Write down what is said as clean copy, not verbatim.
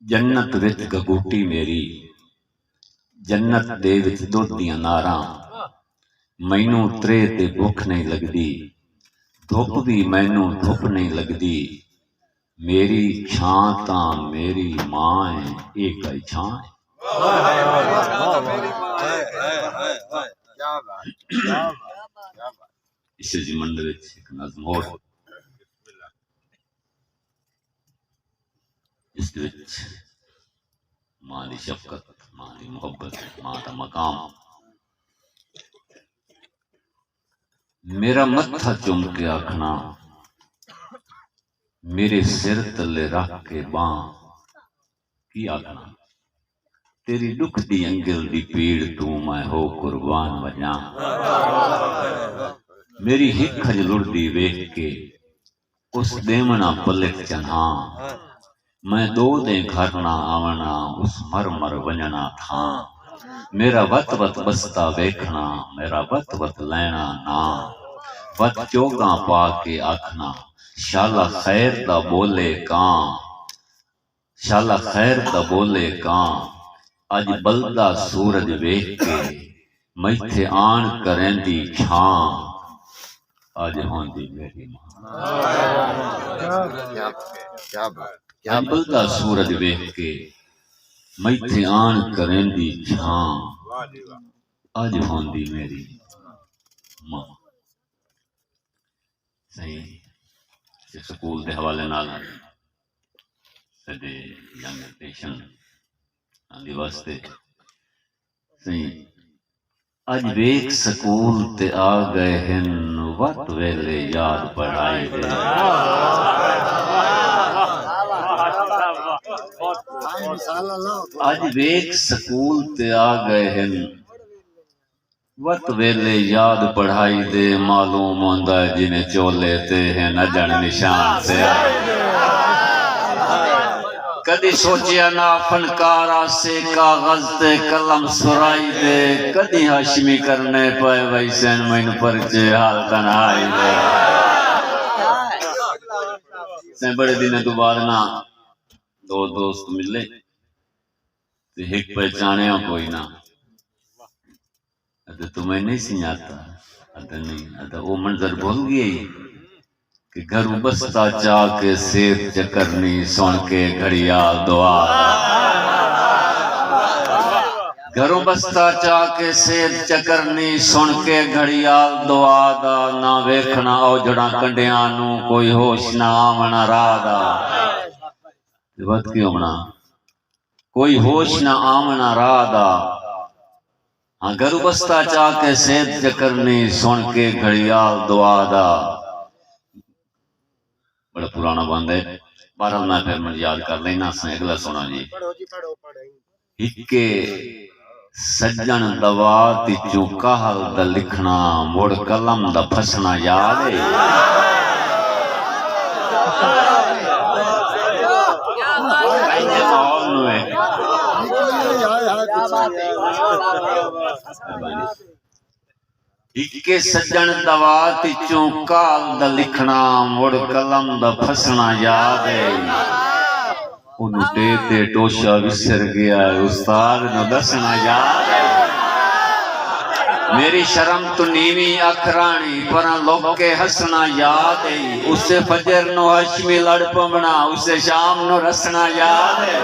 जन्नत विच गगूटी मेरी, जन्नत दे विच दुध दियां नारां, मैनू त्रे ते भुख नहीं लगदी, धुप भी मैनू धुप नहीं लगदी, मेरी छां तां मेरी मां है, ये कई छां है। इस मंडल विच एक नज़म होर इस विच मां दी शफकत, मां दी मुहब्बत, मां दा मकाम। मेरा मत्था चुम के आखना, मेरे सिर तले रख के बां की आखना, तेरी दुख दी अंगल दी पीड़ तू मैं हो कुर्बान वजा। मेरी हिक खज लुड़दी वेख के उस देवना पलक चन्हा, मैं दो दे घर ना आवना उस मर मर वंजना था। मेरा वत वत बसता वेखना, मेरा वत वत लेना ना, वत चोगा पा के आखना, शाला खैर दा बोले कां, शाला खैर दा बोले कां। अज बलदा सूरज वेख के मैथे आन करेंदी छां, अज होंदी मेरी मां। अज बलदा सूरज वेख के मैथे आन करेंदी छां, अज होंदी मेरी मां। सही स्कूल के हवाले नाल साडे यंग जनरेशन आंदी वास्ते सही अज वेख स्कूल ते आ गए हैं वत वेले याद पढ़ाई दे। अज वेख स्कूल ते आ गए हैं वत वेले याद पढ़ाई दे, मालूम होंदा है जिन्हें चोले ते हैं नजन निशान से। कदी सोचिया ना फनकारा से कागज ते कलम सुराई दे, कदी हाशमी करने पे वैसे मैन परचे हाल तन्हाई दे। से बड़े दिन तो बाद ना दो दोस्त मिले ते एक पहचाने कोई ना, अरे तुम्हें नहीं सिंजाता, अरे नहीं, अरे वो मंजर भूल गई कि घर बसता चाह के सेत चकरनी सुन के घड़ियाल दुआ। घरों बसता चाह के सेत चकरनी सुन के घड़ियाल दुआ दा, ना वेखना औजड़ा कंडियां नू कोई होश ना आवना राह दा। बात क्यों होना, कोई होश ना आवना राह दा। हाँ घर बसता चाह के सेत चकरनी सुन के घड़ियाल दुआ दा। बड़ा पुराना बंद है, बहरहाल मैं फिर मैं याद कर लेना। अगला सुना जी। हिक्के सज्जन दवा तिचू कहल दा लिखना, मुड़ कलम दा फसना याद है। इक्के सज्जन दवा तिचू काल दा लिखना, मुड़ कलम दा फसना याद है। उन्हें ते टोशा विसर गया, उस्ताद नु दसना याद है। मेरी शर्म तो नीवी अखरानी पर लोग के हसना याद है। उससे फजर नो हशमी लड़ पवना, उससे शाम नो रसना याद है।